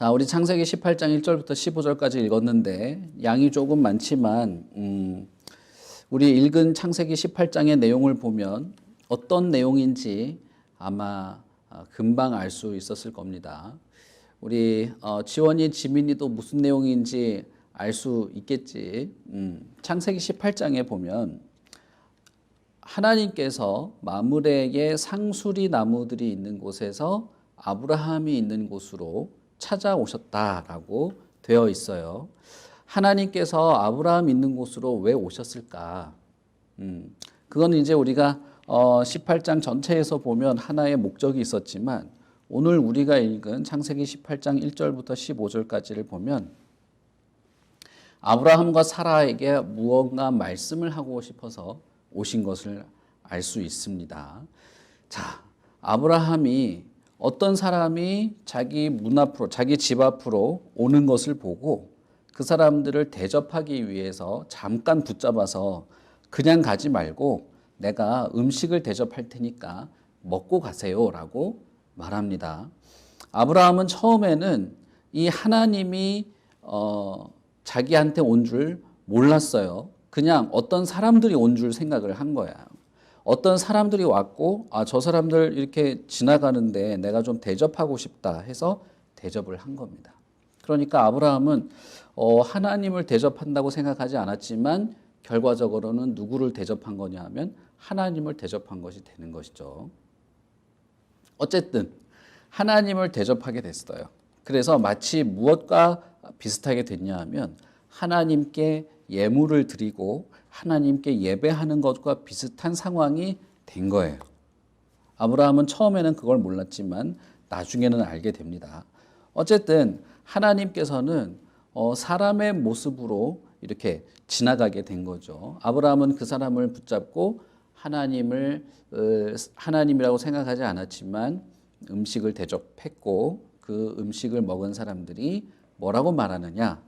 자, 우리 창세기 18장 1절부터 15절까지 읽었는데 양이 조금 많지만 우리 읽은 창세기 18장의 내용을 보면 어떤 내용인지 아마 금방 알 수 있었을 겁니다. 우리 지원이, 지민이도 무슨 내용인지 알 수 있겠지. 창세기 18장에 보면 하나님께서 마므레의 상수리 나무들이 있는 곳에서 아브라함이 있는 곳으로 찾아오셨다라고 되어 있어요. 하나님께서 아브라함 있는 곳으로 왜 오셨을까? 그건 이제 우리가 18장 전체에서 보면 하나의 목적이 있었지만 오늘 우리가 읽은 창세기 18장 1절부터 15절까지를 보면 아브라함과 사라에게 무언가 말씀을 하고 싶어서 오신 것을 알 수 있습니다. 자, 아브라함이 어떤 사람이 자기 문 앞으로, 자기 집 앞으로 오는 것을 보고 그 사람들을 대접하기 위해서 잠깐 붙잡아서 그냥 가지 말고 내가 음식을 대접할 테니까 먹고 가세요라고 말합니다. 아브라함은 처음에는 이 하나님이 자기한테 온 줄 몰랐어요. 그냥 어떤 사람들이 온 줄 생각을 한 거야. 어떤 사람들이 왔고 저 사람들 이렇게 지나가는데 내가 좀 대접하고 싶다 해서 대접을 한 겁니다. 그러니까 아브라함은 하나님을 대접한다고 생각하지 않았지만 결과적으로는 누구를 대접한 거냐 하면 하나님을 대접한 것이 되는 것이죠. 어쨌든 하나님을 대접하게 됐어요. 그래서 마치 무엇과 비슷하게 됐냐 하면 하나님께 예물을 드리고 하나님께 예배하는 것과 비슷한 상황이 된 거예요. 아브라함은 처음에는 그걸 몰랐지만 나중에는 알게 됩니다. 어쨌든 하나님께서는 사람의 모습으로 이렇게 지나가게 된 거죠. 아브라함은 그 사람을 붙잡고 하나님이라고 생각하지 않았지만 음식을 대접했고 그 음식을 먹은 사람들이 뭐라고 말하느냐?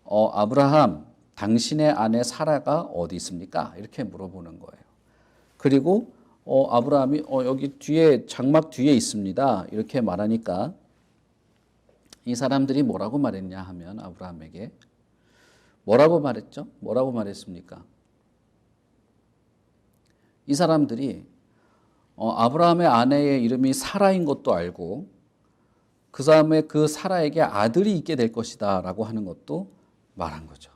아브라함, 당신의 아내 사라가 어디 있습니까? 이렇게 물어보는 거예요. 그리고 아브라함이 여기 뒤에 장막 뒤에 있습니다. 이렇게 말하니까 이 사람들이 뭐라고 말했냐 하면 아브라함에게 뭐라고 말했죠? 뭐라고 말했습니까? 이 사람들이 아브라함의 아내의 이름이 사라인 것도 알고 그 다음에 그 사라에게 아들이 있게 될 것이다 라고 하는 것도 말한 거죠.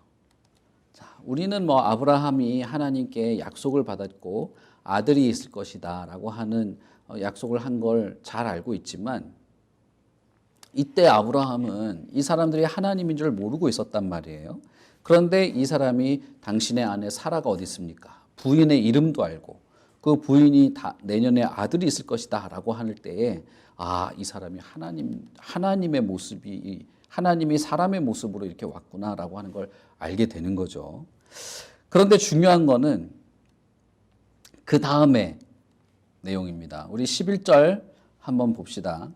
자, 우리는 아브라함이 하나님께 약속을 받았고 아들이 있을 것이다 라고 하는 약속을 한 걸 잘 알고 있지만 이때 아브라함은 이 사람들이 하나님인 줄 모르고 있었단 말이에요. 그런데 이 사람이 당신의 아내 사라가 어디 있습니까? 부인의 이름도 알고 그 부인이 내년에 아들이 있을 것이다 라고 할 때에 이 사람이 하나님의 모습이 하나님이 사람의 모습으로 이렇게 왔구나라고 하는 걸 알게 되는 거죠. 그런데 중요한 거는 그 다음에 내용입니다. 우리 11절 한번 봅시다.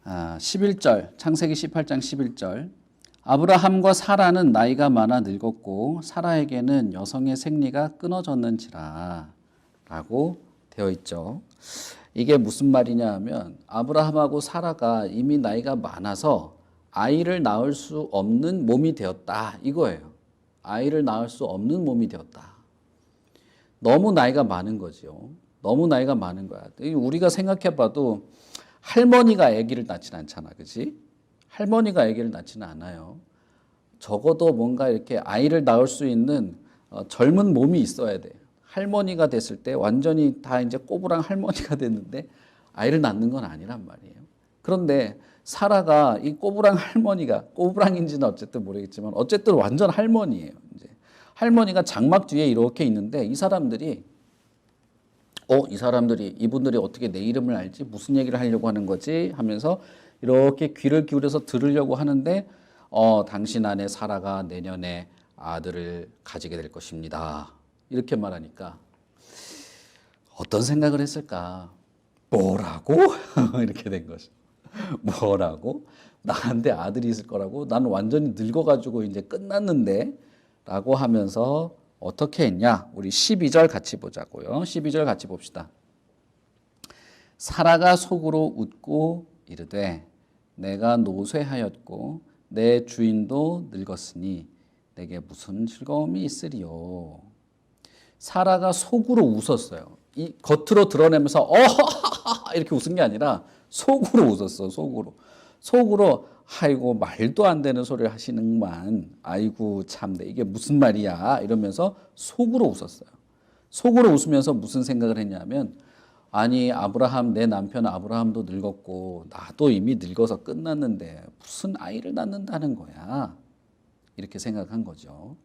11절, 창세기 18장 11절. 아브라함과 사라는 나이가 많아 늙었고 사라에게는 여성의 생리가 끊어졌는지라 라고 되어 있죠. 이게 무슨 말이냐 하면 아브라함하고 사라가 이미 나이가 많아서 아이를 낳을 수 없는 몸이 되었다 이거예요. 아이를 낳을 수 없는 몸이 되었다. 너무 나이가 많은 거죠. 너무 나이가 많은 거야. 우리가 생각해 봐도 할머니가 아기를 낳지는 않잖아. 그렇지? 할머니가 아기를 낳지는 않아요. 적어도 뭔가 이렇게 아이를 낳을 수 있는 젊은 몸이 있어야 돼요. 할머니가 됐을 때 완전히 다 이제 꼬부랑 할머니가 됐는데 아이를 낳는 건 아니란 말이에요. 그런데 사라가 이 꼬부랑 할머니가 꼬부랑인지는 어쨌든 모르겠지만 어쨌든 완전 할머니예요. 이제 할머니가 장막 뒤에 이렇게 있는데 이 사람들이 이분들이 어떻게 내 이름을 알지? 무슨 얘기를 하려고 하는 거지? 하면서 이렇게 귀를 기울여서 들으려고 하는데 당신 아내 사라가 내년에 아들을 가지게 될 것입니다. 이렇게 말하니까 어떤 생각을 했을까? 뭐라고? 이렇게 된 거죠. 뭐라고? 나한테 아들이 있을 거라고? 나는 완전히 늙어가지고 이제 끝났는데? 라고 하면서 어떻게 했냐? 우리 12절 같이 보자고요. 12절 같이 봅시다. 사라가 속으로 웃고 이르되 내가 노쇠하였고 내 주인도 늙었으니 내게 무슨 즐거움이 있으리요. 사라가 속으로 웃었어요. 이 겉으로 드러내면서 이렇게 웃은 게 아니라 속으로 웃었어. 속으로 아이고 말도 안 되는 소리를 하시는구만. 아이고 참네 이게 무슨 말이야 이러면서 속으로 웃었어요. 속으로 웃으면서 무슨 생각을 했냐면 아니 아브라함 내 남편 아브라함도 늙었고 나도 이미 늙어서 끝났는데 무슨 아이를 낳는다는 거야. 이렇게 생각한 거죠.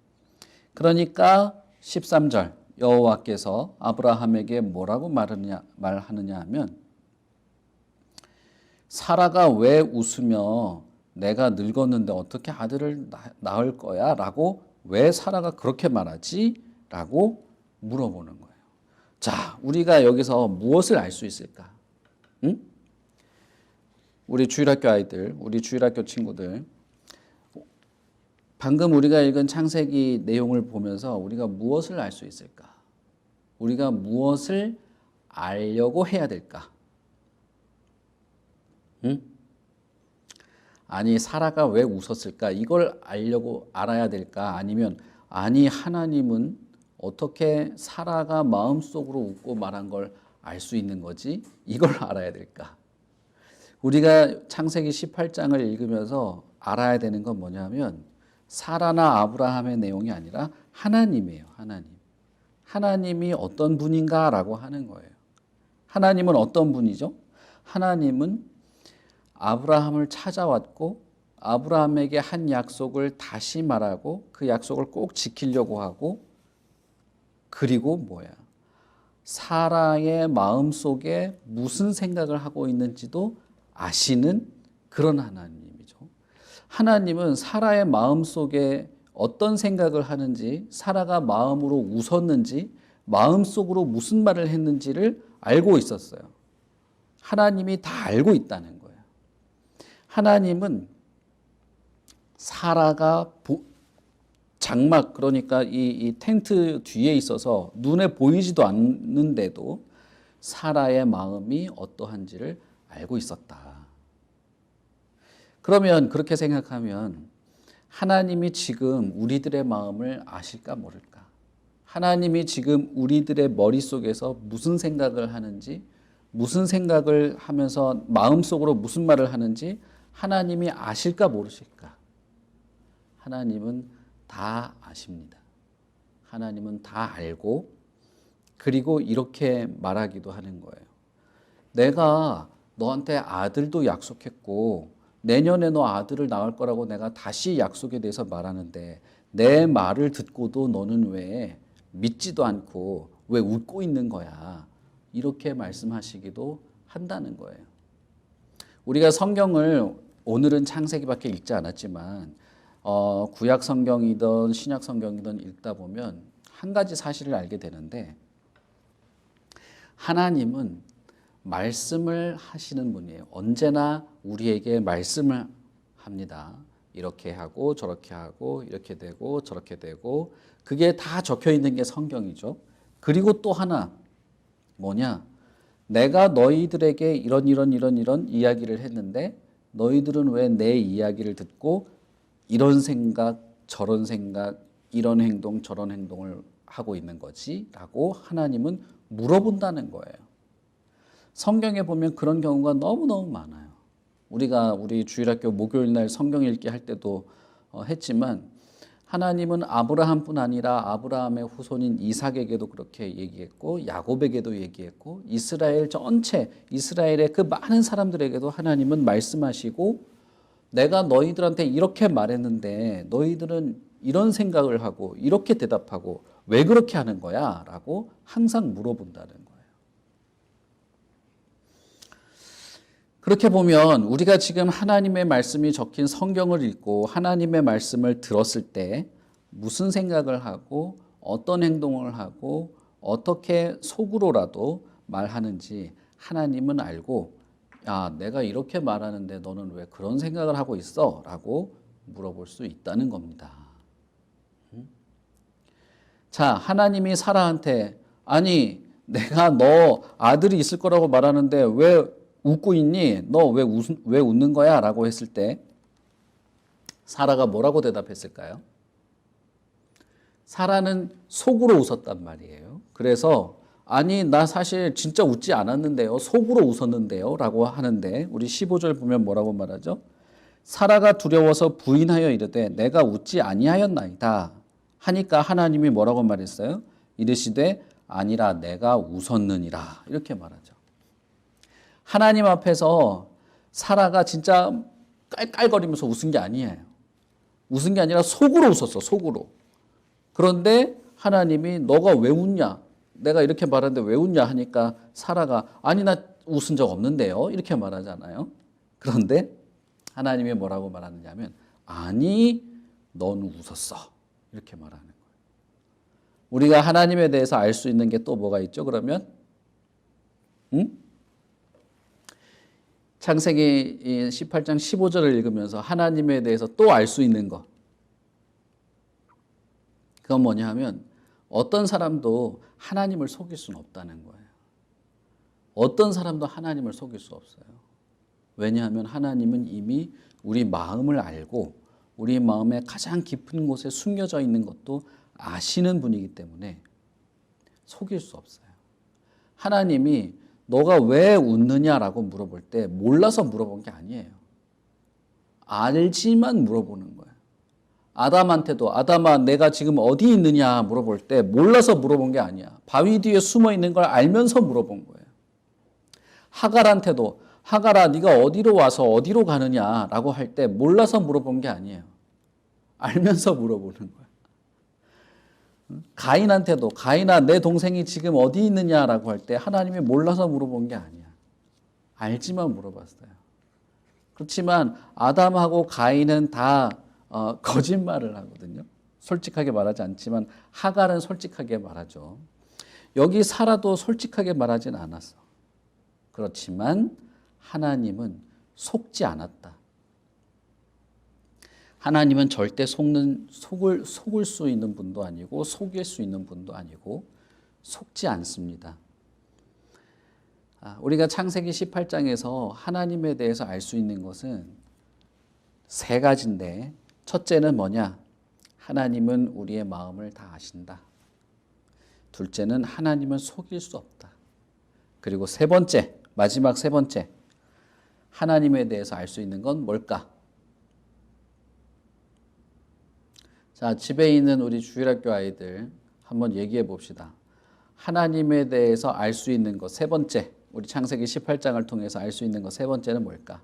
그러니까 13절 여호와께서 아브라함에게 뭐라고 말하느냐 하면 사라가 왜 웃으며 내가 늙었는데 어떻게 아들을 낳을 거야? 라고 왜 사라가 그렇게 말하지? 라고 물어보는 거예요. 자, 우리가 여기서 무엇을 알 수 있을까? 응? 우리 주일학교 아이들, 우리 주일학교 친구들 방금 우리가 읽은 창세기 내용을 보면서 우리가 무엇을 알 수 있을까? 우리가 무엇을 알려고 해야 될까? 응? 아니 사라가 왜 웃었을까? 이걸 알아야 될까? 아니면 아니 하나님은 어떻게 사라가 마음속으로 웃고 말한 걸 알 수 있는 거지? 이걸 알아야 될까? 우리가 창세기 18장을 읽으면서 알아야 되는 건 뭐냐면 사라나 아브라함의 내용이 아니라 하나님이에요. 하나님이 어떤 분인가라고 하는 거예요. 하나님은 어떤 분이죠? 하나님은 아브라함을 찾아왔고 아브라함에게 한 약속을 다시 말하고 그 약속을 꼭 지키려고 하고 그리고 뭐야? 사라의 마음속에 무슨 생각을 하고 있는지도 아시는 그런 하나님이죠. 하나님은 사라의 마음속에 어떤 생각을 하는지, 사라가 마음으로 웃었는지, 마음속으로 무슨 말을 했는지를 알고 있었어요. 하나님이 다 알고 있다는 거예요. 하나님은 사라가 장막 그러니까 이 텐트 뒤에 있어서 눈에 보이지도 않는데도 사라의 마음이 어떠한지를 알고 있었다. 그러면 그렇게 생각하면 하나님이 지금 우리들의 마음을 아실까 모를까? 하나님이 지금 우리들의 머릿속에서 무슨 생각을 하는지, 무슨 생각을 하면서 마음속으로 무슨 말을 하는지 하나님이 아실까 모르실까? 하나님은 다 아십니다. 하나님은 다 알고 그리고 이렇게 말하기도 하는 거예요. 내가 너한테 아들도 약속했고 내년에 너 아들을 낳을 거라고 내가 다시 약속에 대해서 말하는데 내 말을 듣고도 너는 왜 믿지도 않고 왜 웃고 있는 거야? 이렇게 말씀하시기도 한다는 거예요. 우리가 성경을 오늘은 창세기밖에 읽지 않았지만 구약 성경이든 신약 성경이든 읽다 보면 한 가지 사실을 알게 되는데 하나님은 말씀을 하시는 분이에요. 언제나 우리에게 말씀을 합니다. 이렇게 하고 저렇게 하고 이렇게 되고 저렇게 되고 그게 다 적혀 있는 게 성경이죠. 그리고 또 하나 뭐냐? 내가 너희들에게 이런 이야기를 했는데 너희들은 왜 내 이야기를 듣고 이런 생각 저런 생각 이런 행동 저런 행동을 하고 있는 거지? 라고 하나님은 물어본다는 거예요. 성경에 보면 그런 경우가 너무너무 많아요. 우리 주일학교 목요일 날 성경 읽기 할 때도 했지만 하나님은 아브라함뿐 아니라 아브라함의 후손인 이삭에게도 그렇게 얘기했고 야곱에게도 얘기했고 이스라엘 전체 이스라엘의 그 많은 사람들에게도 하나님은 말씀하시고 내가 너희들한테 이렇게 말했는데 너희들은 이런 생각을 하고 이렇게 대답하고 왜 그렇게 하는 거야? 라고 항상 물어본다는 거예요. 그렇게 보면 우리가 지금 하나님의 말씀이 적힌 성경을 읽고 하나님의 말씀을 들었을 때 무슨 생각을 하고 어떤 행동을 하고 어떻게 속으로라도 말하는지 하나님은 알고 야, 내가 이렇게 말하는데 너는 왜 그런 생각을 하고 있어? 라고 물어볼 수 있다는 겁니다. 자, 하나님이 사라한테 아니 내가 너 아들이 있을 거라고 말하는데 왜 웃고 있니? 너 왜 웃는 거야? 라고 했을 때 사라가 뭐라고 대답했을까요? 사라는 속으로 웃었단 말이에요. 그래서 아니 나 사실 진짜 웃지 않았는데요. 속으로 웃었는데요. 라고 하는데 우리 15절 보면 뭐라고 말하죠? 사라가 두려워서 부인하여 이르되 내가 웃지 아니하였나이다 하니까 하나님이 뭐라고 말했어요? 이르시되 아니라 내가 웃었느니라 이렇게 말하죠. 하나님 앞에서 사라가 진짜 깔깔거리면서 웃은 게 아니에요. 웃은 게 아니라 속으로 웃었어. 속으로. 그런데 하나님이 너가 왜 웃냐? 내가 이렇게 말하는데 왜 웃냐 하니까 사라가 아니 나 웃은 적 없는데요. 이렇게 말하잖아요. 그런데 하나님이 뭐라고 말하느냐면 아니 넌 웃었어. 이렇게 말하는 거예요. 우리가 하나님에 대해서 알 수 있는 게 또 뭐가 있죠? 그러면 창세기 18장 15절을 읽으면서 하나님에 대해서 또 알 수 있는 것. 그건 뭐냐 하면 어떤 사람도 하나님을 속일 수는 없다는 거예요. 어떤 사람도 하나님을 속일 수 없어요. 왜냐하면 하나님은 이미 우리 마음을 알고 우리 마음의 가장 깊은 곳에 숨겨져 있는 것도 아시는 분이기 때문에 속일 수 없어요. 하나님이 너가 왜 웃느냐라고 물어볼 때 몰라서 물어본 게 아니에요. 알지만 물어보는 거예요. 아담한테도 아담아 내가 지금 어디 있느냐 물어볼 때 몰라서 물어본 게 아니야. 바위 뒤에 숨어 있는 걸 알면서 물어본 거예요. 하갈한테도 하갈아 네가 어디로 와서 어디로 가느냐라고 할 때 몰라서 물어본 게 아니에요. 알면서 물어보는 거예요. 가인한테도 가인아 내 동생이 지금 어디 있느냐라고 할 때 하나님이 몰라서 물어본 게 아니야. 알지만 물어봤어요. 그렇지만 아담하고 가인은 다 거짓말을 하거든요. 솔직하게 말하지 않지만 하갈은 솔직하게 말하죠. 여기 사라도 솔직하게 말하진 않았어. 그렇지만 하나님은 속지 않았다. 하나님은 절대 속을 수 있는 분도 아니고 속일 수 있는 분도 아니고 속지 않습니다. 우리가 창세기 18장에서 하나님에 대해서 알 수 있는 것은 세 가지인데 첫째는 뭐냐? 하나님은 우리의 마음을 다 아신다. 둘째는 하나님은 속일 수 없다. 그리고 세 번째, 마지막 세 번째, 하나님에 대해서 알 수 있는 건 뭘까? 자, 집에 있는 우리 주일학교 아이들 한번 얘기해 봅시다. 하나님에 대해서 알 수 있는 것 세 번째, 우리 창세기 18장을 통해서 알 수 있는 것 세 번째는 뭘까?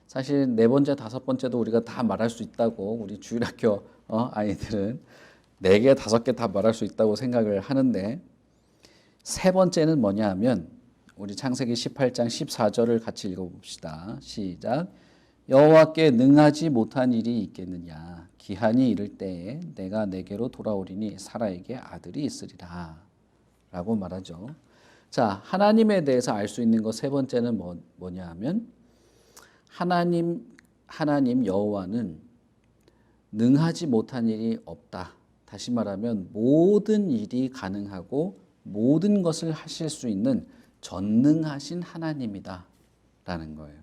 사실 네 번째, 다섯 번째도 우리가 다 말할 수 있다고 우리 주일학교 아이들은 네 개, 다섯 개 다 말할 수 있다고 생각을 하는데 세 번째는 뭐냐 하면 우리 창세기 18장 14절을 같이 읽어봅시다. 시작. 여호와께 능하지 못한 일이 있겠느냐. 기한이 이를 때에 내가 내게로 돌아오리니 사라에게 아들이 있으리라. 라고 말하죠. 자, 하나님에 대해서 알 수 있는 것 세 번째는 뭐냐 하면 하나님 여호와는 능하지 못한 일이 없다. 다시 말하면 모든 일이 가능하고 모든 것을 하실 수 있는 전능하신 하나님이다 라는 거예요.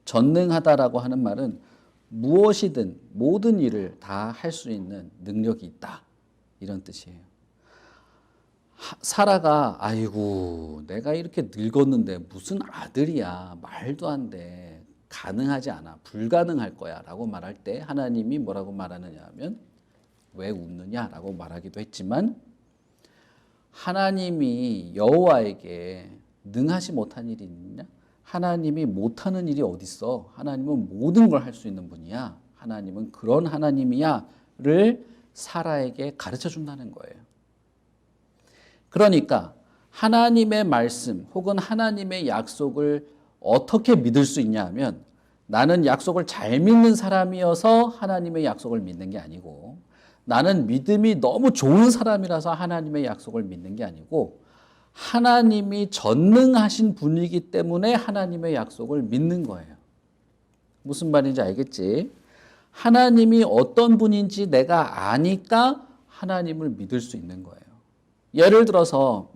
전능하다라고 하는 말은 무엇이든 모든 일을 다 할 수 있는 능력이 있다 이런 뜻이에요. 사라가 아이고 내가 이렇게 늙었는데 무슨 아들이야 말도 안 돼 가능하지 않아 불가능할 거야 라고 말할 때 하나님이 뭐라고 말하느냐 하면 왜 웃느냐 라고 말하기도 했지만 하나님이 여호와에게 능하지 못한 일이 있느냐? 하나님이 못하는 일이 어디 있어? 하나님은 모든 걸 할 수 있는 분이야. 하나님은 그런 하나님이야를 사라에게 가르쳐 준다는 거예요. 그러니까 하나님의 말씀 혹은 하나님의 약속을 어떻게 믿을 수 있냐 하면 나는 약속을 잘 믿는 사람이어서 하나님의 약속을 믿는 게 아니고 나는 믿음이 너무 좋은 사람이라서 하나님의 약속을 믿는 게 아니고 하나님이 전능하신 분이기 때문에 하나님의 약속을 믿는 거예요. 무슨 말인지 알겠지? 하나님이 어떤 분인지 내가 아니까 하나님을 믿을 수 있는 거예요. 예를 들어서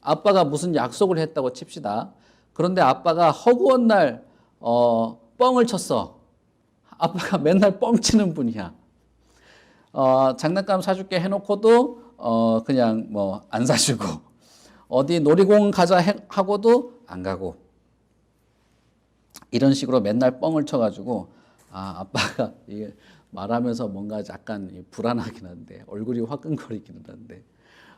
아빠가 무슨 약속을 했다고 칩시다. 그런데 아빠가 허구한 날 뻥을 쳤어. 아빠가 맨날 뻥 치는 분이야. 장난감 사줄게 해놓고도 그냥 뭐 안 사주고 어디 놀이공원 가자 하고도 안 가고 이런 식으로 맨날 뻥을 쳐가지고 아빠가 이게 말하면서 뭔가 약간 불안하긴 한데 얼굴이 화끈거리기는 한데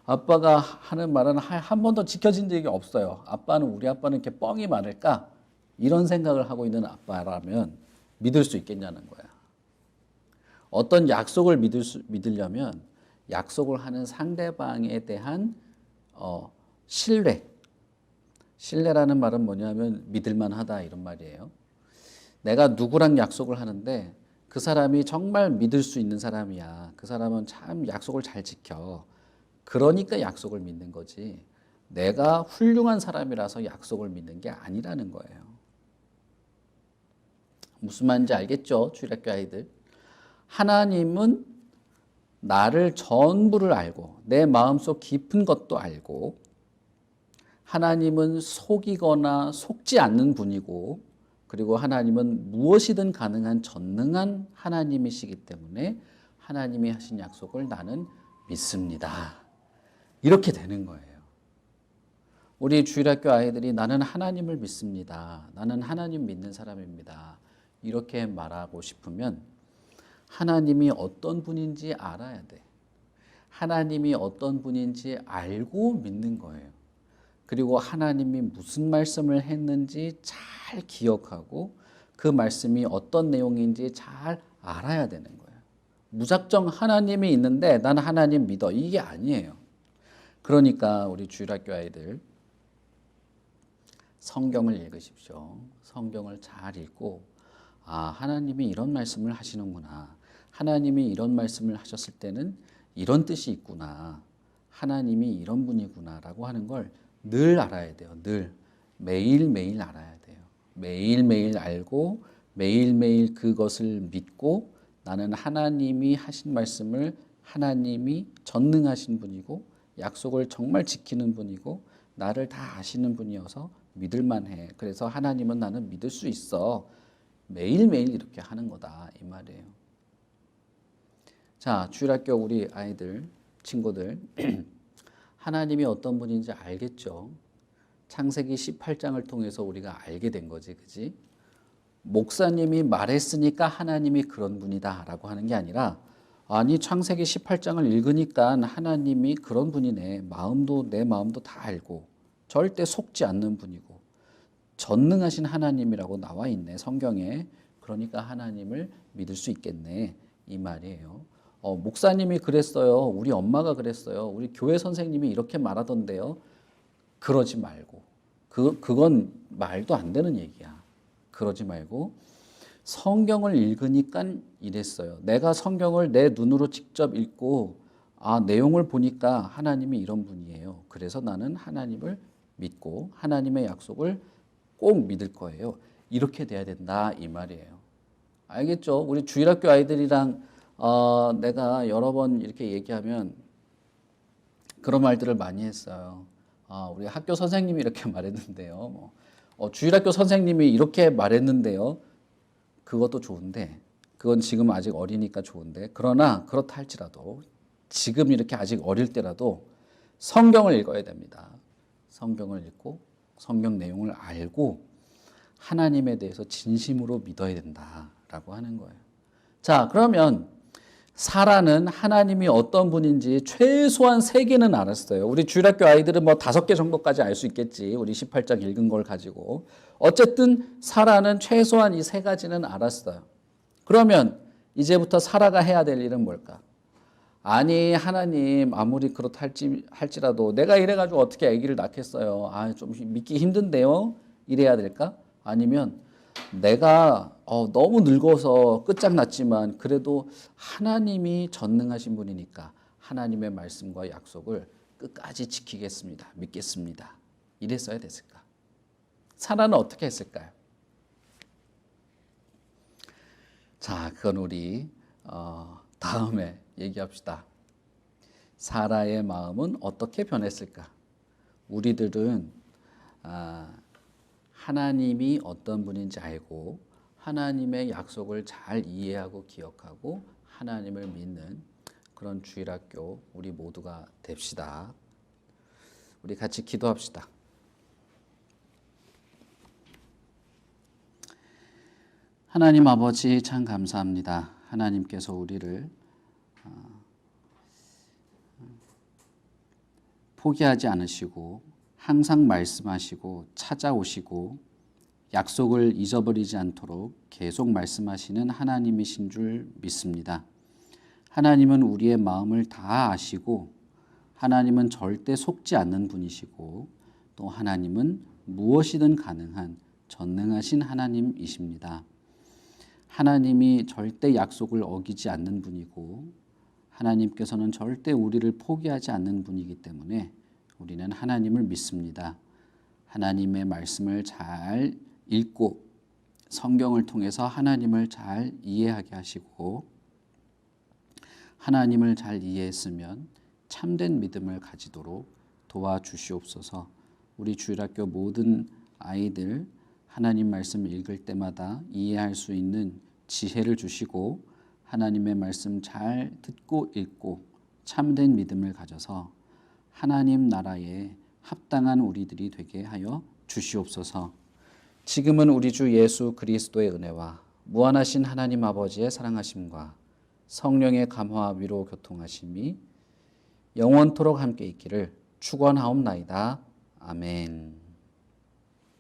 아빠가 하는 말은 한 번도 지켜진 적이 없어요. 우리 아빠는 이렇게 뻥이 많을까? 이런 생각을 하고 있는 아빠라면 믿을 수 있겠냐는 거야. 어떤 약속을 믿으려면 약속을 하는 상대방에 대한 신뢰라는 말은 뭐냐면 믿을만하다 이런 말이에요. 내가 누구랑 약속을 하는데 그 사람이 정말 믿을 수 있는 사람이야. 그 사람은 참 약속을 잘 지켜. 그러니까 약속을 믿는 거지. 내가 훌륭한 사람이라서 약속을 믿는 게 아니라는 거예요. 무슨 말인지 알겠죠? 주일학교 아이들. 하나님은 나를 전부를 알고 내 마음속 깊은 것도 알고 하나님은 속이거나 속지 않는 분이고 그리고 하나님은 무엇이든 가능한 전능한 하나님이시기 때문에 하나님이 하신 약속을 나는 믿습니다. 이렇게 되는 거예요. 우리 주일학교 아이들이 나는 하나님을 믿습니다. 나는 하나님 믿는 사람입니다. 이렇게 말하고 싶으면 하나님이 어떤 분인지 알아야 돼. 하나님이 어떤 분인지 알고 믿는 거예요. 그리고 하나님이 무슨 말씀을 했는지 잘 기억하고 그 말씀이 어떤 내용인지 잘 알아야 되는 거예요. 무작정 하나님이 있는데 나는 하나님 믿어. 이게 아니에요. 그러니까 우리 주일학교 아이들 성경을 읽으십시오. 성경을 잘 읽고 하나님이 이런 말씀을 하시는구나. 하나님이 이런 말씀을 하셨을 때는 이런 뜻이 있구나. 하나님이 이런 분이구나 라고 하는 걸 늘 알아야 돼요. 늘 매일매일 알아야 돼요. 매일매일 알고 매일매일 그것을 믿고 나는 하나님이 하신 말씀을 하나님이 전능하신 분이고 약속을 정말 지키는 분이고 나를 다 아시는 분이어서 믿을만해. 그래서 하나님은 나는 믿을 수 있어. 매일매일 이렇게 하는 거다 이 말이에요. 자, 주일학교 우리 아이들, 친구들 하나님이 어떤 분인지 알겠죠? 창세기 18장을 통해서 우리가 알게 된 거지, 그지? 목사님이 말했으니까 하나님이 그런 분이다라고 하는 게 아니라 아니 창세기 18장을 읽으니까 하나님이 그런 분이네. 내 마음도 다 알고 절대 속지 않는 분이고 전능하신 하나님이라고 나와 있네 성경에. 그러니까 하나님을 믿을 수 있겠네 이 말이에요. 목사님이 그랬어요. 우리 엄마가 그랬어요. 우리 교회 선생님이 이렇게 말하던데요. 그러지 말고 그건 말도 안 되는 얘기야. 그러지 말고 성경을 읽으니까 이랬어요. 내가 성경을 내 눈으로 직접 읽고 내용을 보니까 하나님이 이런 분이에요. 그래서 나는 하나님을 믿고 하나님의 약속을 꼭 믿을 거예요. 이렇게 돼야 된다 이 말이에요. 알겠죠? 우리 주일학교 아이들이랑 내가 여러 번 이렇게 얘기하면 그런 말들을 많이 했어요. 우리 학교 선생님이 이렇게 말했는데요. 주일학교 선생님이 이렇게 말했는데요. 그것도 좋은데 그건 지금 아직 어리니까 좋은데 그러나 그렇다 할지라도 지금 이렇게 아직 어릴 때라도 성경을 읽어야 됩니다. 성경을 읽고 성경 내용을 알고 하나님에 대해서 진심으로 믿어야 된다라고 하는 거예요. 자, 그러면 사라는 하나님이 어떤 분인지 최소한 3개는 알았어요. 우리 주일학교 아이들은 5개 정도까지 알 수 있겠지. 우리 18장 읽은 걸 가지고. 어쨌든 사라는 최소한 이 3가지는 알았어요. 그러면 이제부터 사라가 해야 될 일은 뭘까? 아니 하나님 아무리 그렇다 할지라도 내가 이래가지고 어떻게 아기를 낳겠어요. 좀 믿기 힘든데요. 이래야 될까? 아니면 내가 너무 늙어서 끝장났지만 그래도 하나님이 전능하신 분이니까 하나님의 말씀과 약속을 끝까지 지키겠습니다. 믿겠습니다. 이랬어야 됐을까? 사라는 어떻게 했을까요? 자, 그건 우리 다음에 얘기합시다. 사라의 마음은 어떻게 변했을까? 우리들은 하나님이 어떤 분인지 알고 하나님의 약속을 잘 이해하고 기억하고 하나님을 믿는 그런 주일학교 우리 모두가 됩시다. 우리 같이 기도합시다. 하나님 아버지 참 감사합니다. 하나님께서 우리를 포기하지 않으시고 항상 말씀하시고 찾아오시고 약속을 잊어버리지 않도록 계속 말씀하시는 하나님이신 줄 믿습니다. 하나님은 우리의 마음을 다 아시고 하나님은 절대 속지 않는 분이시고 또 하나님은 무엇이든 가능한 전능하신 하나님이십니다. 하나님이 절대 약속을 어기지 않는 분이고 하나님께서는 절대 우리를 포기하지 않는 분이기 때문에 우리는 하나님을 믿습니다. 하나님의 말씀을 잘 읽고 성경을 통해서 하나님을 잘 이해하게 하시고 하나님을 잘 이해했으면 참된 믿음을 가지도록 도와주시옵소서. 우리 주일학교 모든 아이들 하나님 말씀 읽을 때마다 이해할 수 있는 지혜를 주시고 하나님의 말씀 잘 듣고 읽고 참된 믿음을 가져서 하나님 나라에 합당한 우리들이 되게 하여 주시옵소서. 지금은 우리 주 예수 그리스도의 은혜와 무한하신 하나님 아버지의 사랑하심과 성령의 감화 위로 교통하심이 영원토록 함께 있기를 축원하옵나이다. 아멘.